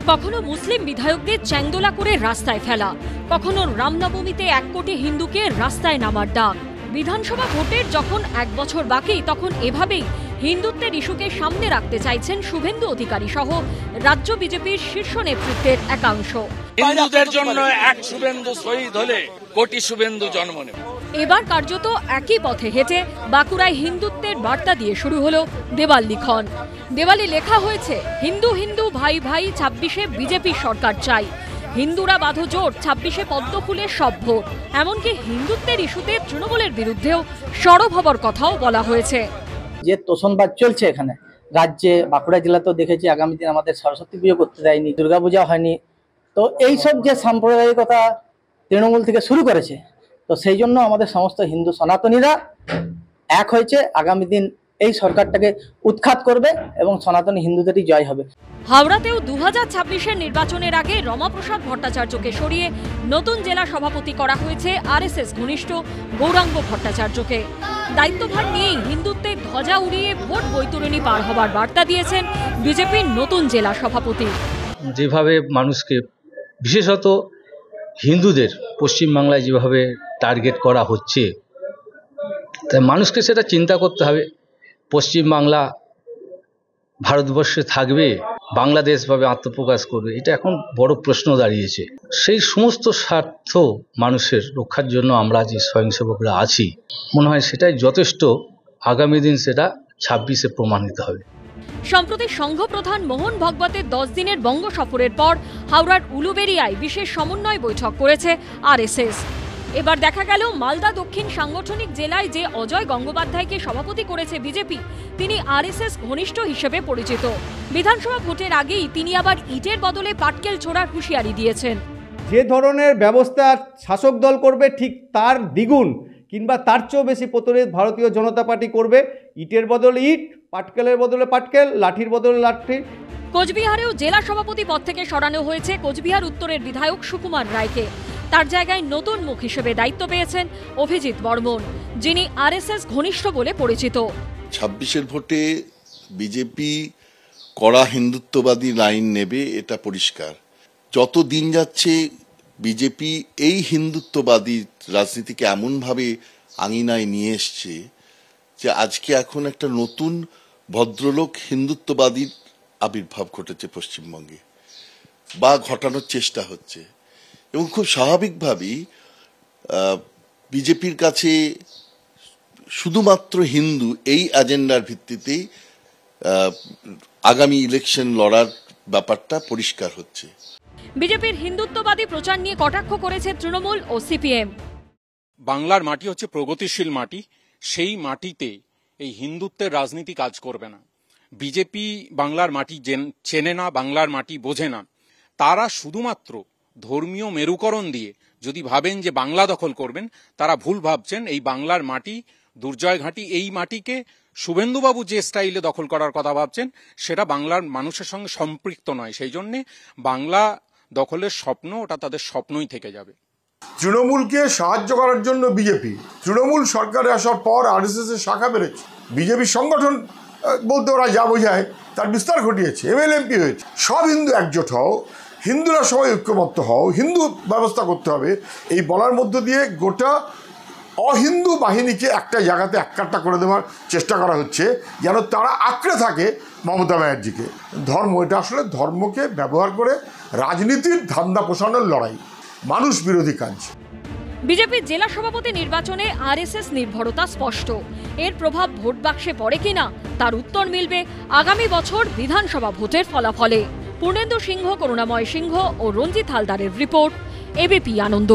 কখনো মুসলিম বিধায়কদের চ্যাংদোলা করে রাস্তায় ফেলা, কখনো রামনবমীতে 1 কোটি হিন্দুকে রাস্তায় নামার ডাক। বিধানসভা ভোটের যখন 1 বছর বাকি, তখন এভাবেই হিন্দুত্বের ইস্যুকে সামনে রাখতে চাইছেন শুভেন্দু অধিকারী সহ রাজ্য বিজেপির শীর্ষ নেতৃত্বের একাংশ। হিন্দুদের জন্য এক শুভেন্দু শহীদ হলে কোটি শুভেন্দু জন্ম নেবে। এবার কার্যত একই পথে হেঁটে বাঁকুড়ায় হিন্দুত্বের বার্তা দিয়ে শুরু হলো দেওয়াল লিখন। দেওয়ালে লেখা হয়েছে, হিন্দু হিন্দু ভাই ভাই, 26-এ বিজেপির সরকার চাই। হিন্দুরা বাঁধো জোট, 26-এ পদ্ম ফুলের সব ভোট। এমনকি হিন্দুত্বের ইস্যুতে তৃণমূলের বিরুদ্ধেও সরব হবার কথাও বলা হয়েছে। যে তোষণবাজ চলছে এখানে রাজ্যে, বাঁকুড়া জেলাতেও দেখেছি আগামী দিন আমাদের সরস্বতী পুজো করতে দেয়নি, দুর্গাপূজা হয়নি। তো এইসব যে সাম্প্রদায়িকতা তৃণমূল থেকে শুরু করেছে, তো সেই জন্য আমাদের সমস্ত হিন্দু সনাতনীরা এক হয়েছে। আগামী দিন এই সরকারটাকে উৎখাত করবে এবং সনাতনী হিন্দুদেরই জয় হবে। হাওড়াতেও 2026-এর নির্বাচনের আগে রমাপ্রসাদ ভট্টাচার্যকে সরিয়ে নতুন জেলা সভাপতি করা হয়েছে আরএসএস ঘনিষ্ঠ গৌরাঙ্গ ভট্টাচার্যকে। দায়িত্বভার নিয়েই হিন্দুত্বের ধ্বজা উড়িয়ে ভোট বৈতরণী পার হবার বার্তা দিয়েছেন বিজেপির নতুন জেলা সভাপতি। যেভাবে মানুষকে, বিশেষত হিন্দুদের পশ্চিমবাংলায় যেভাবে টার্গেট করা হচ্ছে, তাই মানুষকে সেটা চিন্তা করতে হবে। পশ্চিমবাংলা ভারতবর্ষে থাকবে, বাংলাদেশভাবে আত্মপ্রকাশ করবে, এটা এখন বড় প্রশ্ন দাঁড়িয়েছে। সেই সমস্ত স্বার্থ মানুষের রক্ষার জন্য আমরা যে স্বয়ংসেবকরা আছি, মনে হয় সেটাই যথেষ্ট। আগামী দিন সেটা 26-এ প্রমাণিত হবে। সম্প্রতি সংঘ প্রধান মোহন ভগবতের 10 দিনের বঙ্গ সফরের পর হাওড়ার উলুবেড়িয়ায় বিশেষ সমন্বয় বৈঠক করেছে আরএসএস। এবার দেখা গেল মালদা দক্ষিণ সাংগঠনিক জেলায় যে অজয় গঙ্গোপাধ্যায়কে সভাপতি করেছে বিজেপি, তিনি আরএসএস ঘনিষ্ঠ হিসেবে পরিচিত। বিধানসভা ভোটের আগেই তিনি আবার ইটের বদলে পাটকেল ছোড়ার হুঁশিয়ারি দিয়েছেন। যে ধরনের ব্যবস্থা শাসক দল করবে, ঠিক তার দ্বিগুণ কিংবা তার চেয়েও বেশি প্রতিরোধ ভারতীয় জনতা পার্টি করবে। ইটের বদলে ইট, পাটকেলের বদলে পাটকেল, লাঠির বদলে লাঠি। কোচবিহারেও জেলা সভাপতি পদ থেকে সরানো হয়েছে কোচবিহার উত্তরের বিধায়ক সুকুমার রায়কে। তার জায়গায় নতুন মুখ হিসেবে দায়িত্ব পেয়েছেন অভিজিৎ বর্মন, যিনি আরএসএস ঘনিষ্ঠ বলে পরিচিত। 26-এর ভোটে বিজেপি কড়া হিন্দুত্ববাদী লাইন নেবে, এটা পরিষ্কার। যত দিন যাচ্ছে বিজেপি এই হিন্দুত্ববাদী রাজনীতিকে এমনভাবে আঙিনায় নিয়ে এসছে যে আজকে এখন একটা নতুন ভদ্রলোক হিন্দুত্ববাদীর আবির্ভাব ঘটেছে পশ্চিমবঙ্গে, বা ঘটানোর চেষ্টা হচ্ছে। এবং খুব স্বাভাবিকভাবেই বিজেপির কাছে শুধুমাত্র হিন্দু এই এজেন্ডার ভিত্তিতেই আগামী ইলেকশন লড়ার ব্যাপারটা পরিষ্কার হচ্ছে। বিজেপির হিন্দুত্ববাদী প্রচার নিয়ে কটাক্ষ করেছে তৃণমূল ও সিপিএম। বাংলার মাটি হচ্ছে প্রগতিশীল মাটি, সেই মাটিতে এই হিন্দুত্বের রাজনীতি কাজ করবে না। বিজেপি বাংলার মাটি চেনে না, বাংলার মাটি বোঝে না। তারা শুধুমাত্র ধর্মীয় মেরুকরণ দিয়ে যদি ভাবেন যে বাংলা দখল করবেন, তারা ভুল ভাবছেন। এই বাংলার মাটি, দুর্জয় ঘাঁটি, এই মাটিকে শুভেন্দুবাবু যে স্টাইলে দখল করার কথা ভাবছেন, সেটা বাংলার মানুষের সঙ্গে সম্পৃক্ত নয়। সেই জন্যে বাংলা দখলের স্বপ্ন, ওটা তাদের স্বপ্নই থেকে যাবে। তৃণমূলকে সাহায্য করার জন্য বিজেপি, তৃণমূল সরকারে আসার পর আরএসএস এর শাখা বেড়েছে। বিজেপি সংগঠন বলতে ওরা যা বোঝায় তার বিস্তার ঘটিয়েছে, এমএলএ এমপি হয়েছে। সব হিন্দু একজোট হও, হিন্দুরা সবাই ঐক্যবদ্ধ হও, হিন্দু ব্যবস্থা করতে হবে, এই বলার মধ্য দিয়ে গোটা অহিন্দু বাহিনীকে একটা জায়গাতে এককাট্টা করে দেওয়ার চেষ্টা করা হচ্ছে, যেন তারা আঁকড়ে থাকে মমতা ব্যানার্জিকে। ধর্ম, এটা আসলে ধর্মকে ব্যবহার করে রাজনীতির ধান্দা পোষানোর লড়াই, মানুষ বিরোধী কাজ। বিজেপির জেলা সভাপতি নির্বাচনে আরএসএস নির্ভরতা স্পষ্ট। এর প্রভাব ভোট বাক্সে পড়ে কিনা তার উত্তর মিলবে আগামী বছর বিধানসভা ভোটের ফলাফলে। পূর্ণেন্দু সিংহ, করুণাময় সিংহ ও রঞ্জিত হালদারের রিপোর্ট, এবিপি আনন্দ।